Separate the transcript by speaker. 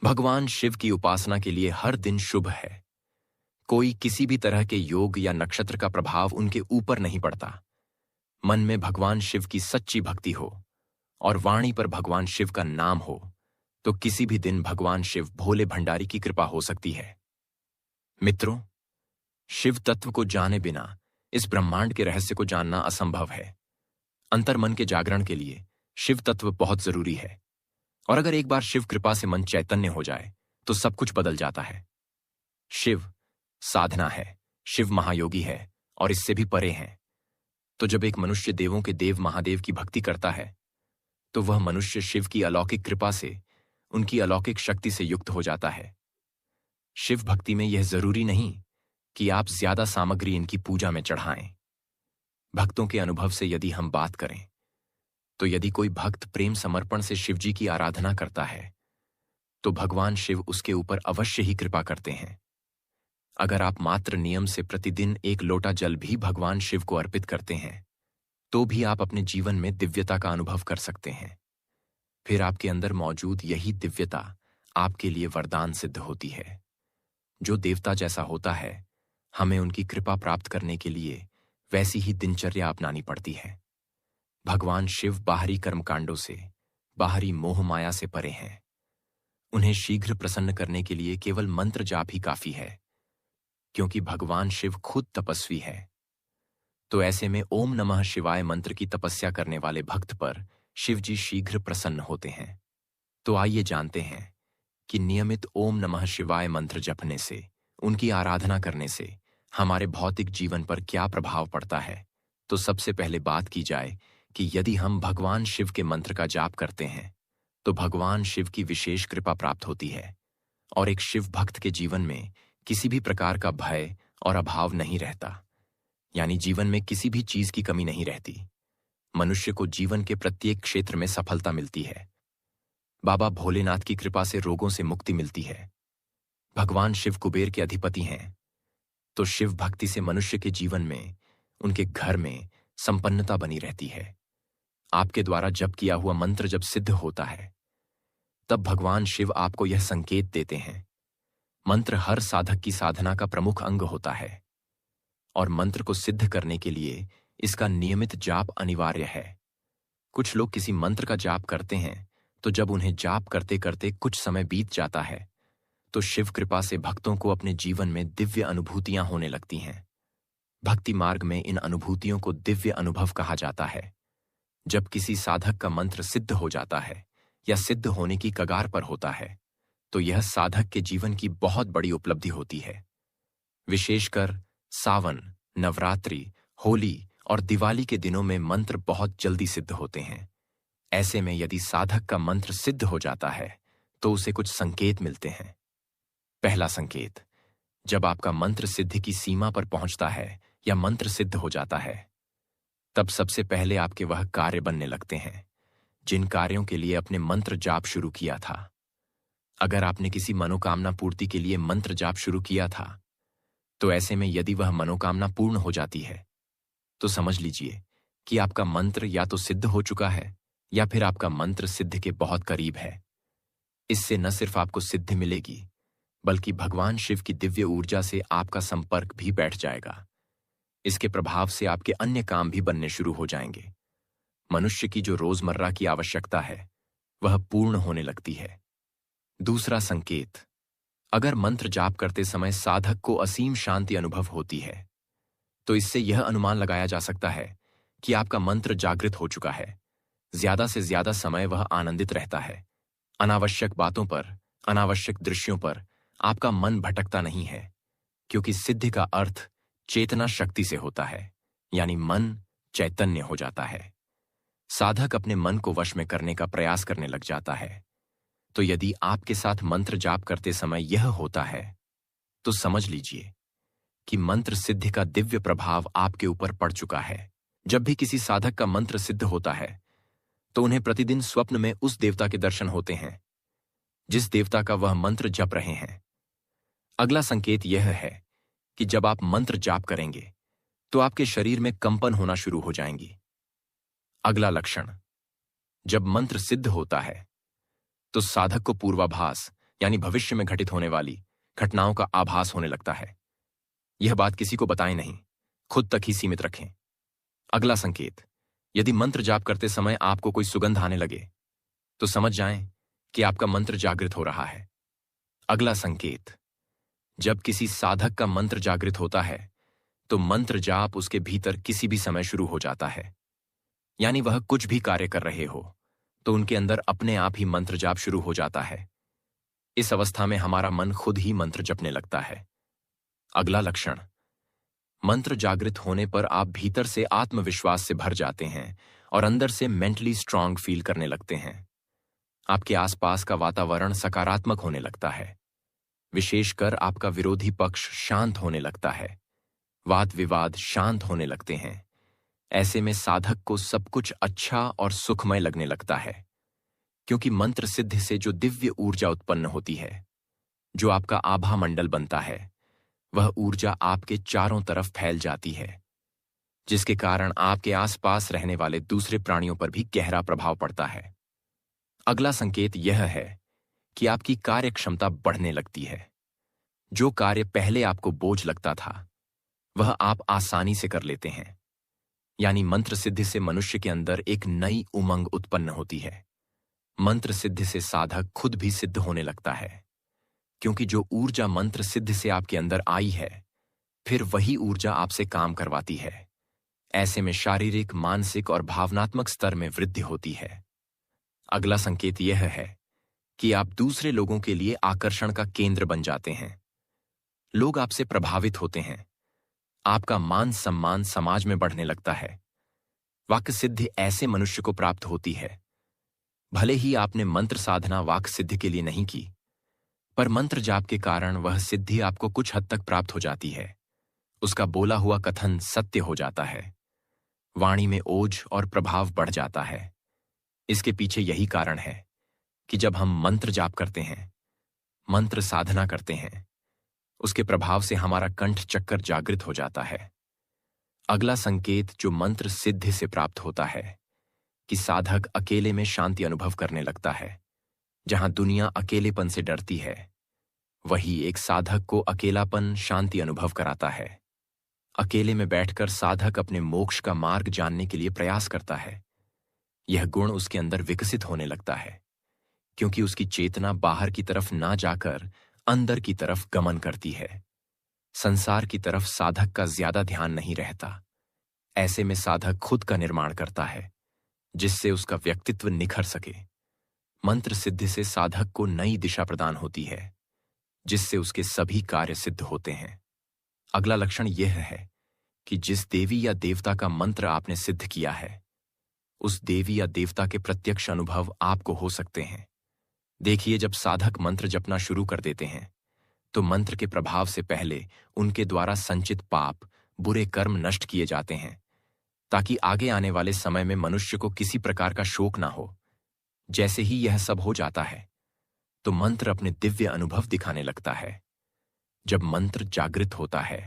Speaker 1: भगवान शिव की उपासना के लिए हर दिन शुभ है। कोई किसी भी तरह के योग या नक्षत्र का प्रभाव उनके ऊपर नहीं पड़ता। मन में भगवान शिव की सच्ची भक्ति हो और वाणी पर भगवान शिव का नाम हो तो किसी भी दिन भगवान शिव भोले भंडारी की कृपा हो सकती है। मित्रों, शिव तत्व को जाने बिना इस ब्रह्मांड के रहस्य को जानना असंभव है। अंतर्मन के जागरण के लिए शिव तत्व बहुत जरूरी है, और अगर एक बार शिव कृपा से मन चैतन्य हो जाए तो सब कुछ बदल जाता है। शिव साधना है, शिव महायोगी है और इससे भी परे हैं। तो जब एक मनुष्य देवों के देव महादेव की भक्ति करता है तो वह मनुष्य शिव की अलौकिक कृपा से, उनकी अलौकिक शक्ति से युक्त हो जाता है। शिव भक्ति में यह जरूरी नहीं कि आप ज्यादा सामग्री इनकी पूजा में चढ़ाएं। भक्तों के अनुभव से यदि हम बात करें तो यदि कोई भक्त प्रेम समर्पण से शिवजी की आराधना करता है तो भगवान शिव उसके ऊपर अवश्य ही कृपा करते हैं। अगर आप मात्र नियम से प्रतिदिन एक लोटा जल भी भगवान शिव को अर्पित करते हैं तो भी आप अपने जीवन में दिव्यता का अनुभव कर सकते हैं। फिर आपके अंदर मौजूद यही दिव्यता आपके लिए वरदान सिद्ध होती है। जो देवता जैसा होता है, हमें उनकी कृपा प्राप्त करने के लिए वैसी ही दिनचर्या अपनानी पड़ती है। भगवान शिव बाहरी कर्मकांडों से, बाहरी मोह माया से परे हैं। उन्हें शीघ्र प्रसन्न करने के लिए केवल मंत्र जाप ही काफी है, क्योंकि भगवान शिव खुद तपस्वी है। तो ऐसे में ओम नमः शिवाय मंत्र की तपस्या करने वाले भक्त पर शिवजी शीघ्र प्रसन्न होते हैं। तो आइए जानते हैं कि नियमित ओम नमः शिवाय मंत्र जपने से, उनकी आराधना करने से हमारे भौतिक जीवन पर क्या प्रभाव पड़ता है। तो सबसे पहले बात की जाए कि यदि हम भगवान शिव के मंत्र का जाप करते हैं तो भगवान शिव की विशेष कृपा प्राप्त होती है और एक शिव भक्त के जीवन में किसी भी प्रकार का भय और अभाव नहीं रहता, यानी जीवन में किसी भी चीज की कमी नहीं रहती। मनुष्य को जीवन के प्रत्येक क्षेत्र में सफलता मिलती है। बाबा भोलेनाथ की कृपा से रोगों से मुक्ति मिलती है। भगवान शिव कुबेर के अधिपति हैं, तो शिव भक्ति से मनुष्य के जीवन में, उनके घर में संपन्नता बनी रहती है। आपके द्वारा जप किया हुआ मंत्र जब सिद्ध होता है तब भगवान शिव आपको यह संकेत देते हैं। मंत्र हर साधक की साधना का प्रमुख अंग होता है और मंत्र को सिद्ध करने के लिए इसका नियमित जाप अनिवार्य है। कुछ लोग किसी मंत्र का जाप करते हैं तो जब उन्हें जाप करते करते कुछ समय बीत जाता है तो शिव कृपा से भक्तों को अपने जीवन में दिव्य अनुभूतियां होने लगती हैं। भक्ति मार्ग में इन अनुभूतियों को दिव्य अनुभव कहा जाता है। जब किसी साधक का मंत्र सिद्ध हो जाता है या सिद्ध होने की कगार पर होता है तो यह साधक के जीवन की बहुत बड़ी उपलब्धि होती है। विशेषकर सावन, नवरात्रि, होली और दिवाली के दिनों में मंत्र बहुत जल्दी सिद्ध होते हैं। ऐसे में यदि साधक का मंत्र सिद्ध हो जाता है तो उसे कुछ संकेत मिलते हैं। पहला संकेत, जब आपका मंत्र सिद्धि की सीमा पर पहुंचता है या मंत्र सिद्ध हो जाता है तब सबसे पहले आपके वह कार्य बनने लगते हैं जिन कार्यों के लिए अपने मंत्र जाप शुरू किया था। अगर आपने किसी मनोकामना पूर्ति के लिए मंत्र जाप शुरू किया था तो ऐसे में यदि वह मनोकामना पूर्ण हो जाती है तो समझ लीजिए कि आपका मंत्र या तो सिद्ध हो चुका है या फिर आपका मंत्र सिद्ध के बहुत करीब है। इससे न सिर्फ आपको सिद्धि मिलेगी बल्कि भगवान शिव की दिव्य ऊर्जा से आपका संपर्क भी बैठ जाएगा। इसके प्रभाव से आपके अन्य काम भी बनने शुरू हो जाएंगे। मनुष्य की जो रोजमर्रा की आवश्यकता है वह पूर्ण होने लगती है। दूसरा संकेत, अगर मंत्र जाप करते समय साधक को असीम शांति अनुभव होती है तो इससे यह अनुमान लगाया जा सकता है कि आपका मंत्र जागृत हो चुका है। ज्यादा से ज्यादा समय वह आनंदित रहता है। अनावश्यक बातों पर, अनावश्यक दृश्यों पर आपका मन भटकता नहीं है, क्योंकि सिद्धि का अर्थ चेतना शक्ति से होता है, यानी मन चैतन्य हो जाता है। साधक अपने मन को वश में करने का प्रयास करने लग जाता है। तो यदि आपके साथ मंत्र जाप करते समय यह होता है तो समझ लीजिए कि मंत्र सिद्धि का दिव्य प्रभाव आपके ऊपर पड़ चुका है। जब भी किसी साधक का मंत्र सिद्ध होता है तो उन्हें प्रतिदिन स्वप्न में उस देवता के दर्शन होते हैं जिस देवता का वह मंत्र जप रहे हैं। अगला संकेत यह है कि जब आप मंत्र जाप करेंगे तो आपके शरीर में कंपन होना शुरू हो जाएंगी। अगला लक्षण, जब मंत्र सिद्ध होता है तो साधक को पूर्वाभास यानी भविष्य में घटित होने वाली घटनाओं का आभास होने लगता है। यह बात किसी को बताएं नहीं, खुद तक ही सीमित रखें। अगला संकेत, यदि मंत्र जाप करते समय आपको कोई सुगंध आने लगे तो समझ जाएं कि आपका मंत्र जागृत हो रहा है। अगला संकेत, जब किसी साधक का मंत्र जागृत होता है तो मंत्र जाप उसके भीतर किसी भी समय शुरू हो जाता है। यानी वह कुछ भी कार्य कर रहे हो तो उनके अंदर अपने आप ही मंत्र जाप शुरू हो जाता है। इस अवस्था में हमारा मन खुद ही मंत्र जपने लगता है। अगला लक्षण, मंत्र जागृत होने पर आप भीतर से आत्मविश्वास से भर जाते हैं और अंदर से मेंटली स्ट्रांग फील करने लगते हैं। आपके आसपास का वातावरण सकारात्मक होने लगता है। विशेषकर आपका विरोधी पक्ष शांत होने लगता है। वाद विवाद शांत होने लगते हैं। ऐसे में साधक को सब कुछ अच्छा और सुखमय लगने लगता है, क्योंकि मंत्र सिद्धि से जो दिव्य ऊर्जा उत्पन्न होती है, जो आपका आभा मंडल बनता है, वह ऊर्जा आपके चारों तरफ फैल जाती है, जिसके कारण आपके आसपास रहने वाले दूसरे प्राणियों पर भी गहरा प्रभाव पड़ता है। अगला संकेत यह है कि आपकी कार्य क्षमता बढ़ने लगती है। जो कार्य पहले आपको बोझ लगता था वह आप आसानी से कर लेते हैं। यानी मंत्र सिद्धि से मनुष्य के अंदर एक नई उमंग उत्पन्न होती है। मंत्र सिद्धि से साधक खुद भी सिद्ध होने लगता है, क्योंकि जो ऊर्जा मंत्र सिद्धि से आपके अंदर आई है, फिर वही ऊर्जा आपसे काम करवाती है। ऐसे में शारीरिक, मानसिक और भावनात्मक स्तर में वृद्धि होती है। अगला संकेत यह है कि आप दूसरे लोगों के लिए आकर्षण का केंद्र बन जाते हैं। लोग आपसे प्रभावित होते हैं। आपका मान सम्मान समाज में बढ़ने लगता है। वाक्य सिद्धि ऐसे मनुष्य को प्राप्त होती है। भले ही आपने मंत्र साधना वाक्य सिद्धि के लिए नहीं की, पर मंत्र जाप के कारण वह सिद्धि आपको कुछ हद तक प्राप्त हो जाती है। उसका बोला हुआ कथन सत्य हो जाता है। वाणी में ओज और प्रभाव बढ़ जाता है। इसके पीछे यही कारण है कि जब हम मंत्र जाप करते हैं, मंत्र साधना करते हैं, उसके प्रभाव से हमारा कंठ चक्कर जागृत हो जाता है। अगला संकेत जो मंत्र सिद्धि से प्राप्त होता है कि साधक अकेले में शांति अनुभव करने लगता है। जहां दुनिया अकेलेपन से डरती है, वही एक साधक को अकेलापन शांति अनुभव कराता है। अकेले में बैठकर साधक अपने मोक्ष का मार्ग जानने के लिए प्रयास करता है। यह गुण उसके अंदर विकसित होने लगता है, क्योंकि उसकी चेतना बाहर की तरफ ना जाकर अंदर की तरफ गमन करती है। संसार की तरफ साधक का ज्यादा ध्यान नहीं रहता। ऐसे में साधक खुद का निर्माण करता है, जिससे उसका व्यक्तित्व निखर सके। मंत्र सिद्धि से साधक को नई दिशा प्रदान होती है, जिससे उसके सभी कार्य सिद्ध होते हैं। अगला लक्षण यह है कि जिस देवी या देवता का मंत्र आपने सिद्ध किया है, उस देवी या देवता के प्रत्यक्ष अनुभव आपको हो सकते हैं। देखिए, जब साधक मंत्र जपना शुरू कर देते हैं तो मंत्र के प्रभाव से पहले उनके द्वारा संचित पाप, बुरे कर्म नष्ट किए जाते हैं, ताकि आगे आने वाले समय में मनुष्य को किसी प्रकार का शोक ना हो। जैसे ही यह सब हो जाता है तो मंत्र अपने दिव्य अनुभव दिखाने लगता है। जब मंत्र जागृत होता है